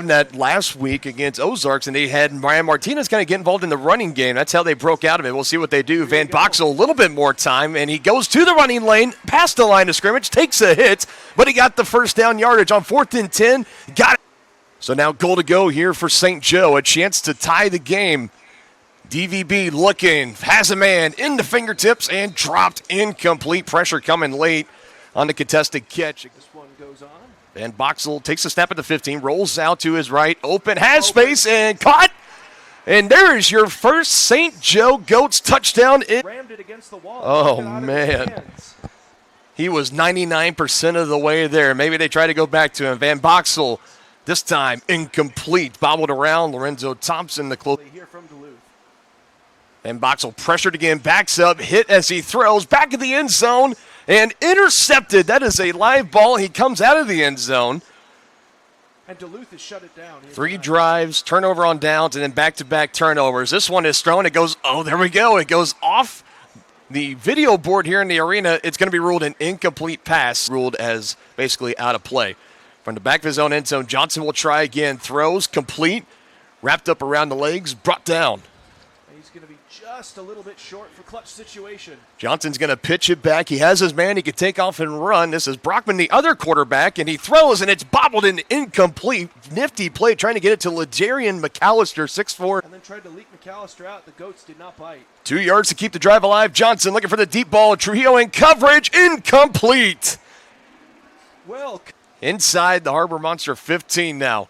That last week against Ozarks, and they had Ryan Martinez kind of get involved in the running game. That's how they broke out of it. We'll see what they do. Van Boxel a little bit more time, and he goes to the running lane, past the line of scrimmage, takes a hit, but he got the first down yardage on 4th and 10. Got it. So now goal to go here for St. Joe, a chance to tie the game. DVB looking, has a man in the fingertips, and dropped incomplete. Pressure coming late on the contested catch. This one goes on. And Boxel takes a snap at the 15, rolls out to his right, has space, and caught. And there's your first St. Joe Goats touchdown. Rammed it against the wall. Oh, man. He was 99% of the way there. Maybe they try to go back to him. Van Boxel, this time incomplete. Bobbled around. Lorenzo Thompson, the close. Here from Duluth. And Boxel pressured again, backs up, hit as he throws, back in the end zone. And intercepted. That is a live ball. He comes out of the end zone. And Duluth has shut it down. 3 drives, turnover on downs, and then back-to-back turnovers. This one is thrown. It goes, there we go. It goes off the video board here in the arena. It's going to be ruled an incomplete pass, ruled as basically out of play. From the back of his own end zone, Johnson will try again. Throws, complete, wrapped up around the legs, brought down. He's going to be just a little bit short for clutch situation. Johnson's going to pitch it back. He has his man. He can take off and run. This is Brockman, the other quarterback, and he throws, and it's bobbled and incomplete. Nifty play trying to get it to Ladarian McAllister, 6'4". And then tried to leak McAllister out. The Goats did not bite. 2 yards to keep the drive alive. Johnson looking for the deep ball. Trujillo in coverage. Incomplete. Well, inside the Harbor Monster 15 now.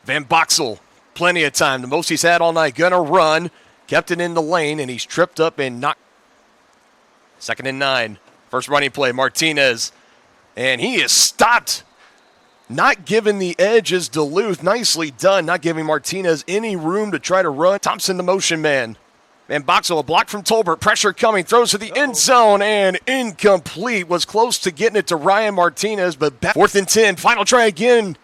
Van Boxel, plenty of time. The most he's had all night. Gonna run. Kept it in the lane, and he's tripped up and knocked. 2nd and 9. First running play, Martinez. And he is stopped. Not giving the edge is Duluth. Nicely done. Not giving Martinez any room to try to run. Thompson, the motion man. And Boxel, a block from Tolbert. Pressure coming. Throws to the end zone, and incomplete. Was close to getting it to Ryan Martinez, but back. 4th and 10. Final try again.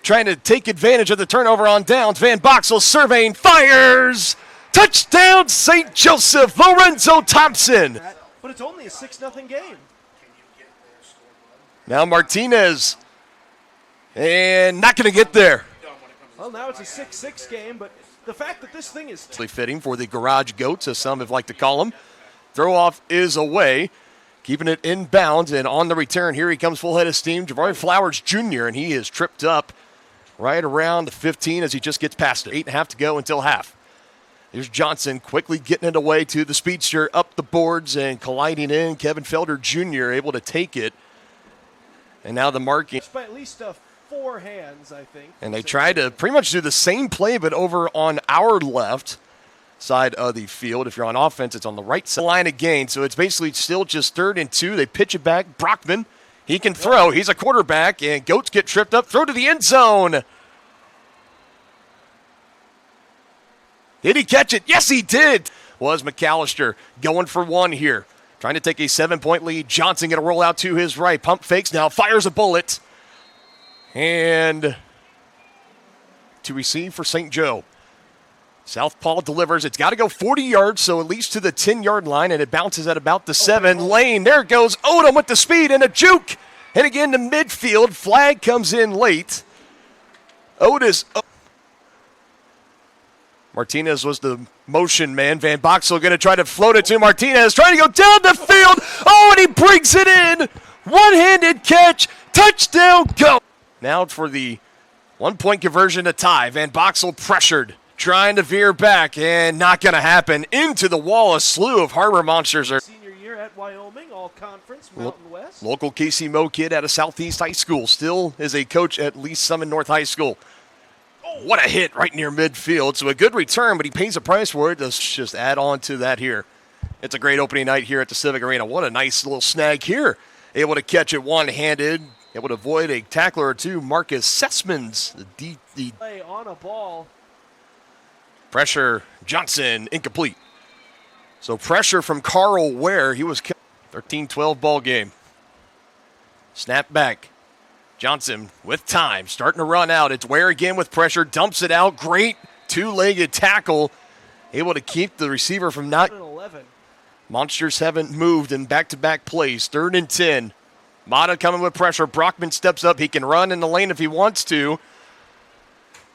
Trying to take advantage of the turnover on downs. Van Boxel surveying. Fires. Touchdown, St. Joseph, Lorenzo Thompson. But it's only a 6-0 game. Now Martinez, and not going to get there. Well, now it's a 6-6 game, but the fact that this thing is fitting for the Garage Goats, as some have liked to call them. Throw-off is away, keeping it in bounds, and on the return, here he comes full head of steam, Javari Flowers Jr., and he is tripped up right around the 15 as he just gets past it. 8.5 to go until half. Here's Johnson quickly getting it away to the speedster up the boards and colliding in. Kevin Felder Jr. able to take it. And now the marking. By at least 4 hands, I think. And they try to pretty much do the same play, but over on our left side of the field. If you're on offense, it's on the right side line of gain. So it's basically still just 3rd and 2. They pitch it back. Brockman, he can throw. He's a quarterback, and Goats get tripped up. Throw to the end zone. Did he catch it? Yes, he did. Was McAllister going for one here. Trying to take a 7-point lead. Johnson going to roll out to his right. Pump fakes now. Fires a bullet. And to receive for St. Joe. Southpaw delivers. It's got to go 40 yards, so at least to the 10-yard line, and it bounces at about the 7 lane. There goes Odom with the speed and a juke. And again to midfield. Flag comes in late. Otis. Martinez was the motion man. Van Boxel going to try to float it to Martinez. Trying to go down the field. Oh, and he brings it in. One-handed catch. Touchdown, go. Now for the 1-point conversion to tie. Van Boxel pressured. Trying to veer back, and not going to happen. Into the wall, a slew of Harbor Monsters. Senior year at Wyoming, all-conference, Mountain West. Local Casey Moe kid out of Southeast High School. Still is a coach at Lee Summit North High School. What a hit right near midfield. So a good return, but he pays a price for it. Let's just add on to that here. It's a great opening night here at the Civic Arena. What a nice little snag here. Able to catch it one-handed. Able to avoid a tackler or two. Marcus Sessmans. The play on a ball. Pressure. Johnson. Incomplete. So pressure from Carl Ware. He was 13-12 ball game. Snap back. Johnson with time, starting to run out. It's Ware again with pressure, dumps it out. Great two-legged tackle, able to keep the receiver from not. 11. Monsters haven't moved in back-to-back plays. 3rd and 10. Mata coming with pressure. Brockman steps up. He can run in the lane if he wants to.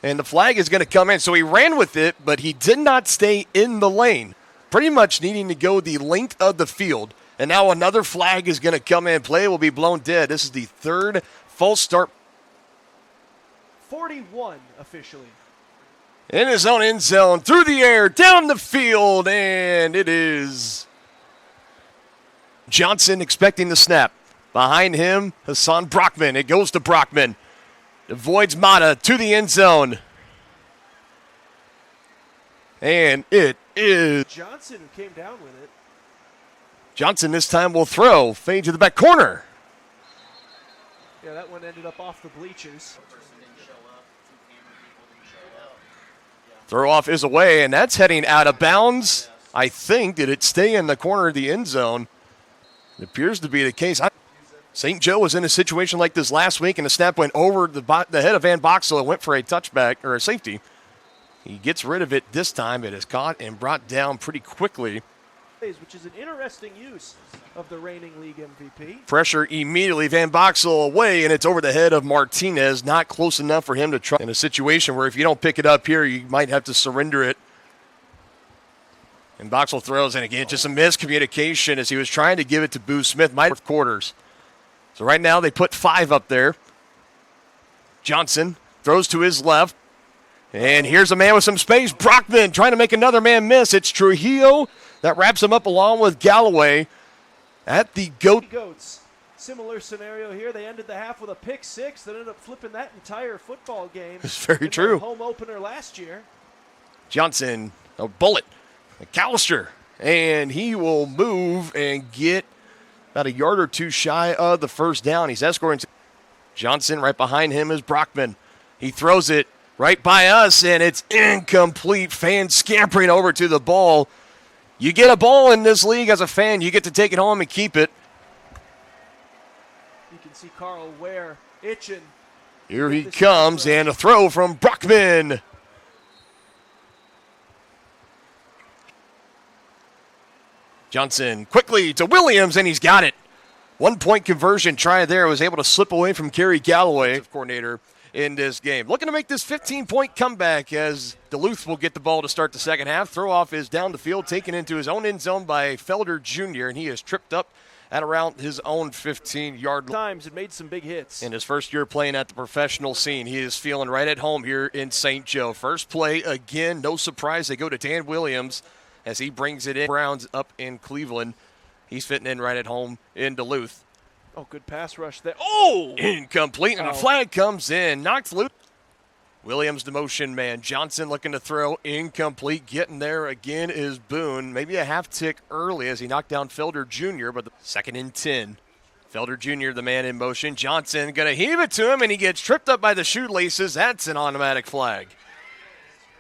And the flag is going to come in. So he ran with it, but he did not stay in the lane. Pretty much needing to go the length of the field. And now another flag is going to come in. Play will be blown dead. This is the third false start. 41 officially. In his own end zone, through the air, down the field, and it is Johnson expecting the snap. Behind him, Hassan Brockman. It goes to Brockman. Avoids Mata to the end zone. And it is Johnson who came down with it. Johnson this time will throw. Fade to the back corner. Yeah, that one ended up off the bleachers. Throw off is away, and that's heading out of bounds. I think, did it stay in the corner of the end zone? It appears to be the case. St. Joe was in a situation like this last week, and the snap went over the head of Van Boxel and went for a touchback or a safety. He gets rid of it this time. It is caught and brought down pretty quickly. Which is an interesting use of the reigning league MVP. Pressure immediately. Van Boxel away, and it's over the head of Martinez. Not close enough for him to try. In a situation where if you don't pick it up here, you might have to surrender it. And Boxel throws, and again, just a miscommunication as he was trying to give it to Boo Smith. Fourth quarters. So right now they put 5 up there. Johnson throws to his left. And here's a man with some space. Brockman trying to make another man miss. It's Trujillo that wraps him up along with Galloway at the Goats. Similar scenario here. They ended the half with a pick 6 that ended up flipping that entire football game. It's very true. Home opener last year. Johnson, a bullet. McAllister. And he will move and get about a yard or two shy of the first down. He's escorting Johnson. Right behind him is Brockman. He throws it right by us, and it's incomplete. Fans scampering over to the ball. You get a ball in this league as a fan, you get to take it home and keep it. You can see Carl Ware itching. Here he comes, and a throw from Brockman. Johnson quickly to Williams, and he's got it. 1-point conversion try there. Was able to slip away from Kerry Galloway, coordinator in this game. Looking to make this 15-point comeback as Duluth will get the ball to start the second half. Throw-off is down the field, taken into his own end zone by Felder Jr., and he is tripped up at around his own 15-yard line. Times and made some big hits. In his first year playing at the professional scene, he is feeling right at home here in St. Joe. First play, again, no surprise, they go to Dan Williams as he brings it in. Browns up in Cleveland. He's fitting in right at home in Duluth. Oh, good pass rush there. Oh! Incomplete, and a flag comes in. Knocked loose. Williams, the motion man. Johnson looking to throw. Incomplete. Getting there again is Boone. Maybe a half tick early as he knocked down Felder Jr., but the 2nd and 10. Felder Jr., the man in motion. Johnson going to heave it to him, and he gets tripped up by the shoelaces. That's an automatic flag.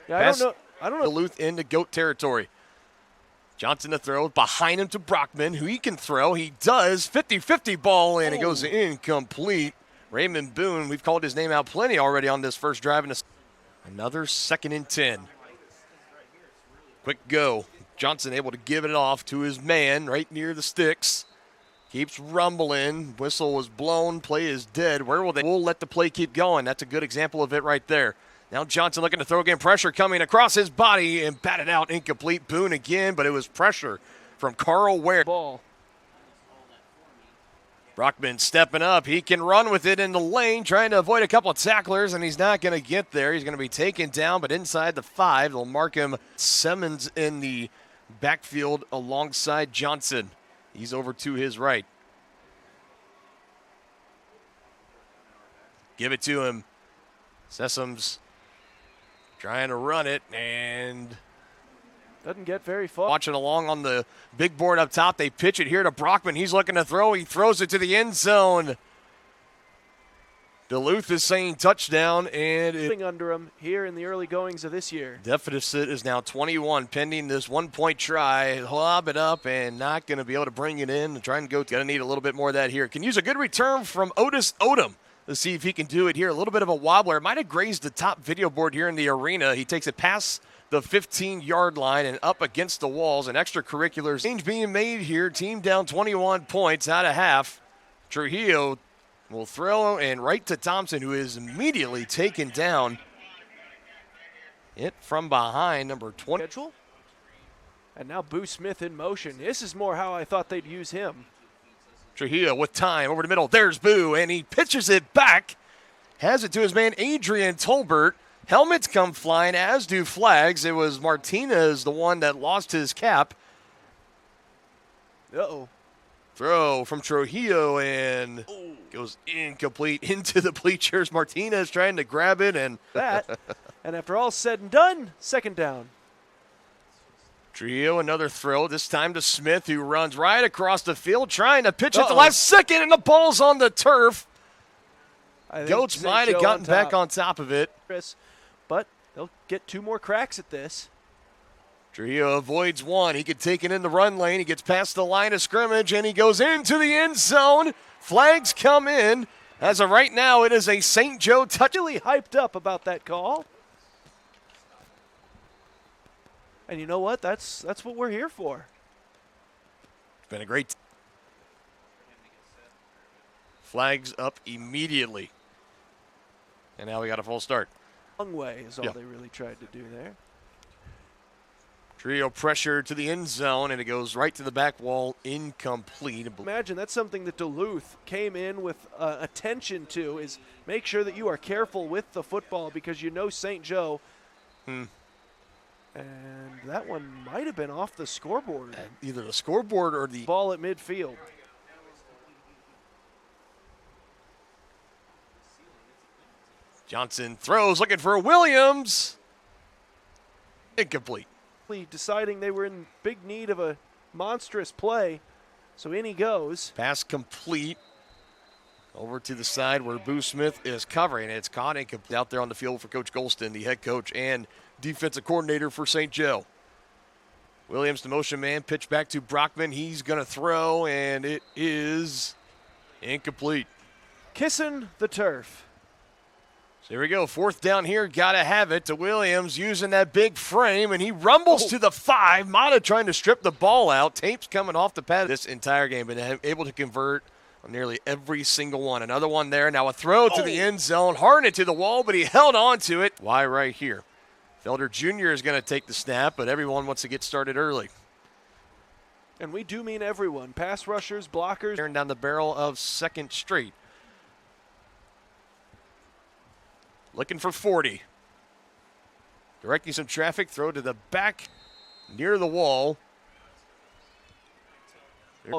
Yeah, I don't know. Duluth into goat territory. Johnson to throw, behind him to Brockman, who he can throw. He does. 50-50 ball, and it goes incomplete. Raymond Boone, we've called his name out plenty already on this first drive. Another 2nd and 10. Quick go. Johnson able to give it off to his man right near the sticks. Keeps rumbling. Whistle was blown. Play is dead. Where will they? We'll let the play keep going. That's a good example of it right there. Now Johnson looking to throw again. Pressure coming across his body and batted out. Incomplete. Boone again, but it was pressure from Carl Ware. Ball. Brockman stepping up. He can run with it in the lane, trying to avoid a couple of tacklers, and he's not going to get there. He's going to be taken down, but inside the 5. They'll mark him. Simmons in the backfield alongside Johnson. He's over to his right. Give it to him. Sessoms trying to run it, and doesn't get very far. Watching along on the big board up top. They pitch it here to Brockman. He's looking to throw. He throws it to the end zone. Duluth is saying touchdown, and under him here in the early goings of this year. Deficit is now 21, pending this 1-point try. Lob it up and not going to be able to bring it in. Trying to go. Going to need a little bit more of that here. Can use a good return from Otis Odom. Let's see if he can do it here. A little bit of a wobbler. Might have grazed the top video board here in the arena. He takes it past the 15-yard line and up against the walls. And extracurriculars change being made here. Team down 21 points out of half. Trujillo will throw and right to Thompson, who is immediately taken down. Hit from behind, number 20. Schedule. And now Boo Smith in motion. This is more how I thought they'd use him. Trujillo with time over the middle. There's Boo, and he pitches it back. Has it to his man Adrian Tolbert. Helmets come flying, as do flags. It was Martinez, the one that lost his cap. Uh-oh. Throw from Trujillo, and goes incomplete into the bleachers. Martinez trying to grab it, and that. And after all said and done, second down. Trujillo, another throw, this time to Smith, who runs right across the field, trying to pitch at the last second, and the ball's on the turf. Goats might have gotten back on top of it. But they'll get 2 more cracks at this. Trujillo avoids one. He could take it in the run lane. He gets past the line of scrimmage, and he goes into the end zone. Flags come in. As of right now, it is a St. Joe touch. Really hyped up about that call. And you know what? That's what we're here for. It's been a great. Flags up immediately. And now we got a full start. Long way is all they really tried to do there. Trujillo pressure to the end zone, and it goes right to the back wall, incomplete. Imagine that's something that Duluth came in with attention to, is make sure that you are careful with the football because you know St. Joe. And that one might have been off the scoreboard. Either the scoreboard or the ball at midfield. Johnson throws, looking for Williams. Incomplete. Deciding they were in big need of a monstrous play, so in he goes. Pass complete over to the side where Boo Smith is covering. It's caught incomplete out there on the field for Coach Golston, the head coach and defensive coordinator for St. Joe. Williams, the motion man, pitch back to Brockman. He's going to throw, and it is incomplete. Kissing the turf. So here we go, 4th down here, got to have it to Williams using that big frame, and he rumbles to the 5. Mata trying to strip the ball out. Tape's coming off the pad this entire game, but able to convert on nearly every single one. Another one there, now a throw to the end zone, hard into the wall, but he held on to it. Why right here? Felder Jr. is going to take the snap, but everyone wants to get started early. And we do mean everyone, pass rushers, blockers. Turn down the barrel of 2nd Street. Looking for 40. Directing some traffic, throw to the back near the wall.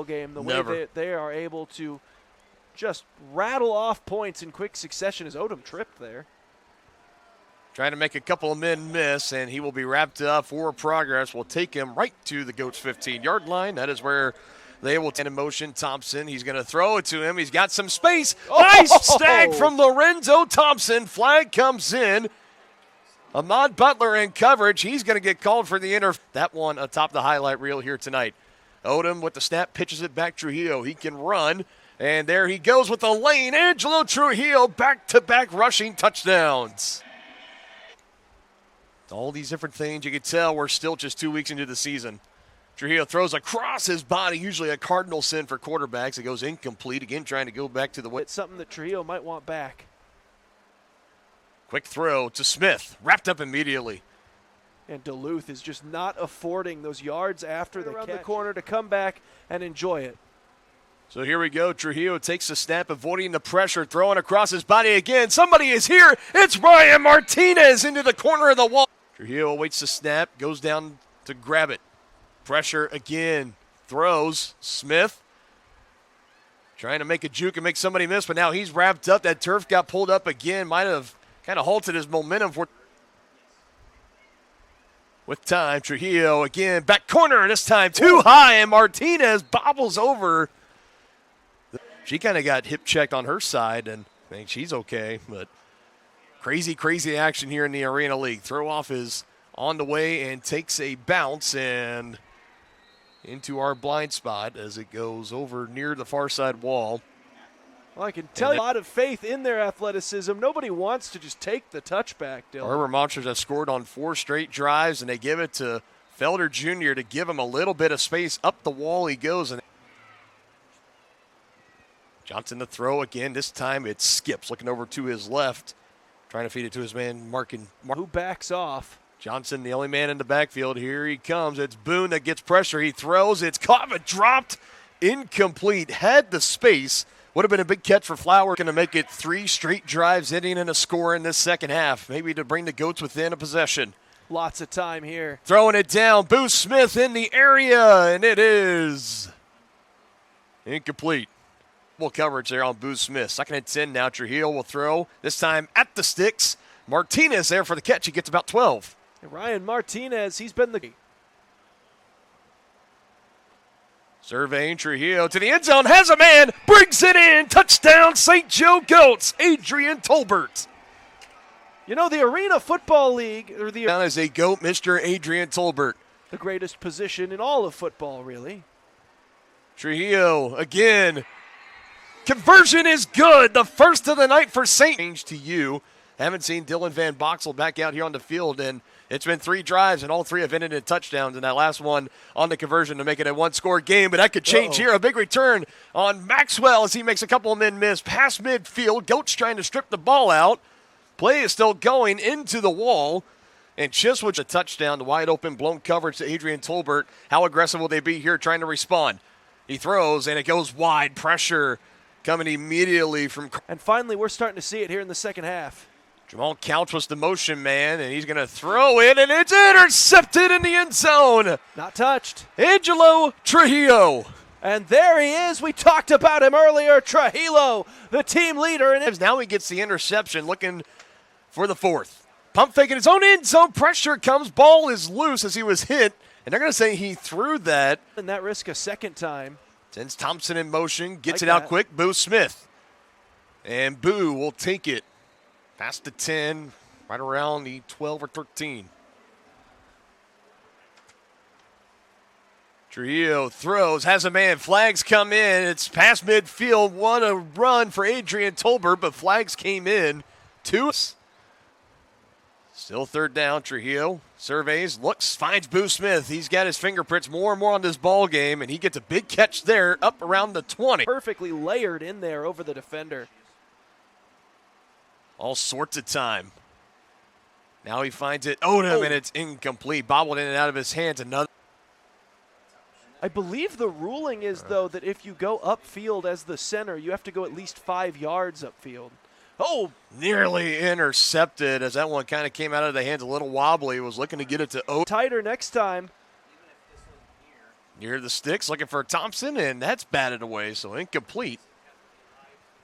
Game, the way they are able to just rattle off points in quick succession as Odom tripped there. Trying to make a couple of men miss, and he will be wrapped up for progress. Will take him right to the Goats' 15-yard line. That is where they will take in motion. Thompson, he's going to throw it to him. He's got some space. Nice snag from Lorenzo Thompson. Flag comes in. Ahmad Butler in coverage. He's going to get called for the That one atop the highlight reel here tonight. Odom with the snap, pitches it back. Trujillo, he can run. And there he goes with the lane. Angelo Trujillo, back-to-back rushing touchdowns. All these different things, you can tell we're still just 2 weeks into the season. Trujillo throws across his body, usually a cardinal sin for quarterbacks. It goes incomplete, again trying to go back to the way. It's something that Trujillo might want back. Quick throw to Smith, wrapped up immediately. And Duluth is just not affording those yards after the corner to come back and enjoy it. So here we go. Trujillo takes a snap, avoiding the pressure, throwing across his body again. Somebody is here. It's Ryan Martinez into the corner of the wall. Trujillo waits the snap, goes down to grab it. Pressure again. Throws. Smith trying to make a juke and make somebody miss, but now he's wrapped up. That turf got pulled up again. Might have kind of halted his momentum for. With time, Trujillo again, back corner, this time too high, and Martinez bobbles over. She kind of got hip checked on her side, and I think she's okay, but crazy action here in the Arena League. Throw off is on the way and takes a bounce and into our blind spot as it goes over near the far side wall. Well, I can tell you a lot of faith in their athleticism. Nobody wants to just take the touchback, Dylan. Harbor Monsters have scored on 4 straight drives, and they give it to Felder Jr. to give him a little bit of space. Up the wall he goes. And Johnson to throw again. This time it skips, looking over to his left, trying to feed it to his man, Mark. Who backs off. Johnson, the only man in the backfield. Here he comes. It's Boone that gets pressure. He throws. It's caught but dropped. Incomplete. Had the space. Would have been a big catch for Flower. Going to make it 3 straight drives, ending in a score in this second half. Maybe to bring the Goats within a possession. Lots of time here. Throwing it down. Boo Smith in the area, and it is incomplete. Full coverage there on Boo Smith. 2nd and 10 now. Trujillo will throw. This time at the sticks. Martinez there for the catch. He gets about 12. Ryan Martinez, he's been the... Surveying Trujillo to the end zone. Has a man. Brings it in. Touchdown St. Joe Goats. Adrian Tolbert. You know, the Arena Football League, or the... Down as a Goat, Mr. Adrian Tolbert. The greatest position in all of football, really. Trujillo again. Conversion is good. The first of the night for St. Change to you. Haven't seen Dylan Van Boxel back out here on the field, and it's been 3 drives, and all 3 have ended in touchdowns, and that last one on the conversion to make it a 1-score game, but that could change here. A big return on Maxwell as he makes a couple of men miss. Past midfield, Goats trying to strip the ball out. Play is still going into the wall, and Chiswick a touchdown, the wide open blown coverage to Adrian Tolbert. How aggressive will they be here trying to respond? He throws, and it goes wide. Pressure coming immediately from... And finally, we're starting to see it here in the second half. Jamal Couch was the motion man, and he's going to throw it, and it's intercepted in the end zone. Not touched. Angelo Trujillo. And there he is. We talked about him earlier. Trujillo, the team leader. And now he gets the interception, looking for the 4th. Pump fake in his own end zone. Pressure comes. Ball is loose as he was hit, and they're going to say he threw that. And that risk a second time. Sends Thompson in motion, gets it out quick. Boo Smith. And Boo will take it. Past the 10, right around the 12 or 13. Trujillo throws, has a man. Flags come in. It's past midfield. What a run for Adrian Tolbert, but flags came in. 2. Still 3rd down. Trujillo surveys, looks, finds Boo Smith. He's got his fingerprints more and more on this ball game, and he gets a big catch there up around the 20. Perfectly layered in there over the defender. All sorts of time. Now he finds it. Odom, and it's incomplete. Bobbled in and out of his hands. Another. I believe the ruling is, though, that if you go upfield as the center, you have to go at least 5 yards upfield. Oh, nearly intercepted as that one kind of came out of the hands a little wobbly. Was looking to get it to Odom. Tighter next time. Near the sticks, looking for Thompson, and that's batted away, so incomplete.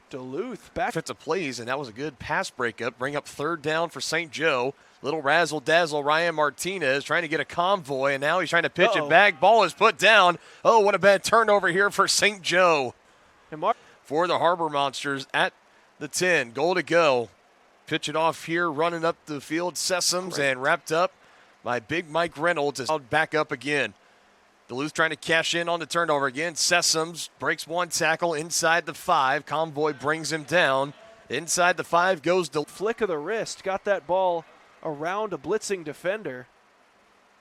Duluth back. Defensive plays, and that was a good pass breakup. Bring up 3rd down for St. Joe. Little razzle-dazzle. Ryan Martinez trying to get a convoy, and now he's trying to pitch it back. Ball is put down. Oh, what a bad turnover here for St. Joe. For the Harbor Monsters at the 10. Goal to go. Pitch it off here, running up the field. Sessoms, and wrapped up by Big Mike Reynolds is back up again. Duluth trying to cash in on the turnover again. Sessoms breaks 1 tackle inside the 5. Convoy brings him down. Inside the 5 goes the flick of the wrist. Got that ball around a blitzing defender.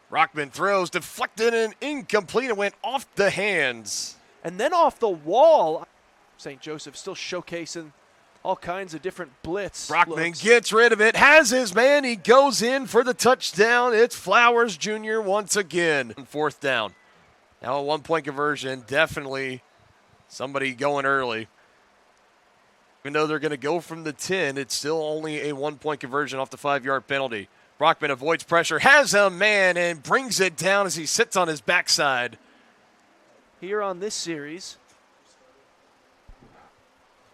Rockman throws, deflected and incomplete. It went off the hands. And then off the wall. St. Joseph still showcasing all kinds of different blitz. Rockman gets rid of it, has his man. He goes in for the touchdown. It's Flowers Jr. once again. 4th down. Now a 1-point conversion, definitely somebody going early. Even though they're going to go from the 10, it's still only a 1-point conversion off the 5-yard penalty. Brockman avoids pressure, has a man, and brings it down as he sits on his backside. Here on this series.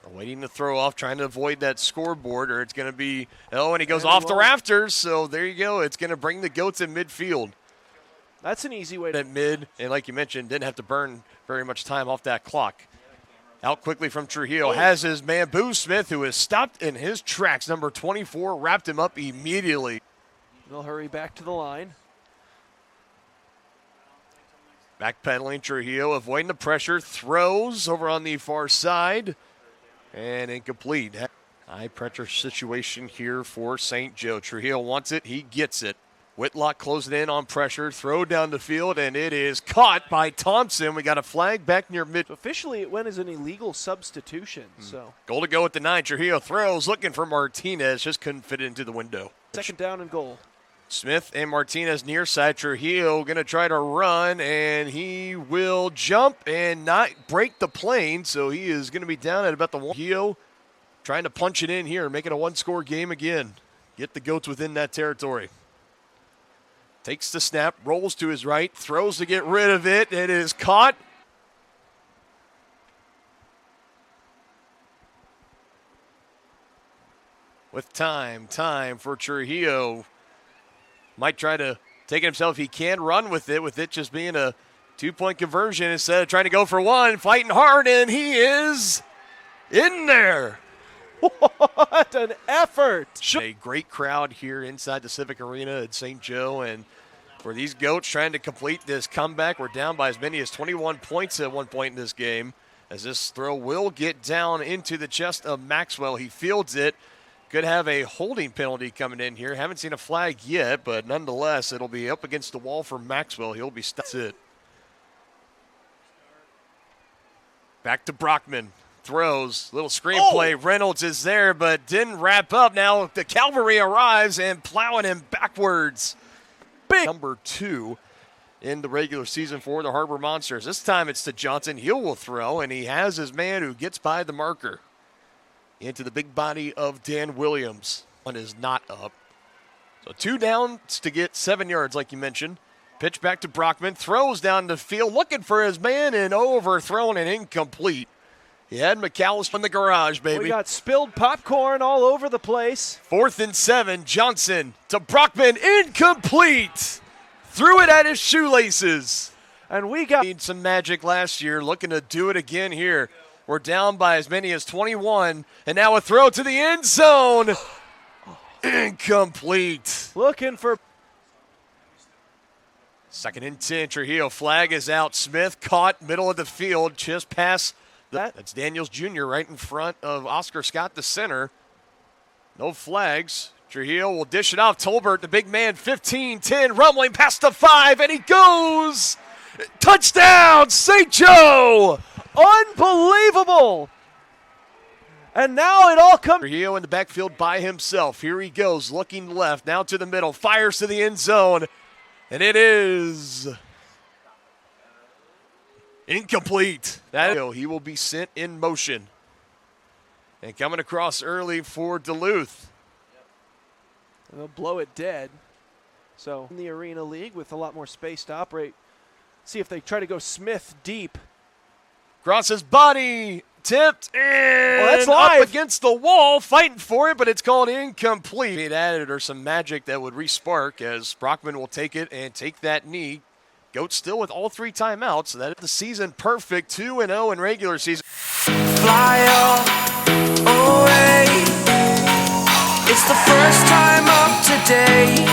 Waiting to throw off, trying to avoid that scoreboard, or it's going to be, and he goes off the rafters, so there you go. It's going to bring the Goats in midfield. That's an easy way to at mid, and like you mentioned, didn't have to burn very much time off that clock. Out quickly from Trujillo, has his man Boo Smith, who is stopped in his tracks. Number 24 wrapped him up immediately. They'll hurry back to the line. Backpedaling Trujillo, avoiding the pressure, throws over on the far side, and incomplete. High pressure situation here for St. Joe. Trujillo wants it, he gets it. Whitlock closing in on pressure, throw down the field, and it is caught by Thompson. We got a flag back near mid. Officially, it went as an illegal substitution. So goal to go at the 9. Trujillo throws, looking for Martinez, just couldn't fit it into the window. 2nd down and goal. Smith and Martinez near side. Trujillo going to try to run, and he will jump and not break the plane, so he is going to be down at about the 1. Trujillo trying to punch it in here, make it a one-score game again. Get the Goats within that territory. Takes the snap, rolls to his right, throws to get rid of it. It is caught. With time for Trujillo. Might try to take it himself. He can run with it just being a 2-point conversion instead of trying to go for one. Fighting hard, and he is in there. What an effort. A great crowd here inside the Civic Arena at St. Joe, and for these Goats trying to complete this comeback, we're down by as many as 21 points at one point in this game, as this throw will get down into the chest of Maxwell. He fields it. Could have a holding penalty coming in here. Haven't seen a flag yet, but nonetheless, it'll be up against the wall for Maxwell. He'll be stuck. That's it. Back to Brockman. Throws. Little screenplay. Reynolds is there, but didn't wrap up. Now the cavalry arrives and plowing him backwards. Big number 2 in the regular season for the Harbor Monsters. This time it's to Johnson. He will throw, and he has his man who gets by the marker. Into the big body of Dan Williams. One is not up. So 2 downs to get 7 yards, like you mentioned. Pitch back to Brockman. Throws down the field, looking for his man, and overthrown and incomplete. He had McAllister in the garage, baby. We got spilled popcorn all over the place. 4th and 7. Johnson to Brockman. Incomplete. Threw it at his shoelaces. And we got some magic last year. Looking to do it again here. We're down by as many as 21. And now a throw to the end zone. Incomplete. Looking for 2nd and 10. Trujillo flag is out. Smith caught middle of the field. Just past. That's Daniels Jr. right in front of Oscar Scott, the center. No flags. Trujillo will dish it off. Tolbert, the big man, 15-10, rumbling past the 5, and he goes. Touchdown, St. Joe. Unbelievable. And now it all comes. Trujillo in the backfield by himself. Here he goes, looking left, now to the middle, fires to the end zone, and it is incomplete. He will be sent in motion. And coming across early for Duluth. They'll blow it dead. So in the Arena League with a lot more space to operate. See if they try to go Smith deep. Cross his body, tipped, and that's live. Up against the wall, fighting for it, but it's called incomplete. It added or some magic that would re-spark as Brockman will take it and take that knee. Goats still with all 3 timeouts. So that is the season perfect, 2-0 in regular season. Fly away. It's the first time of today.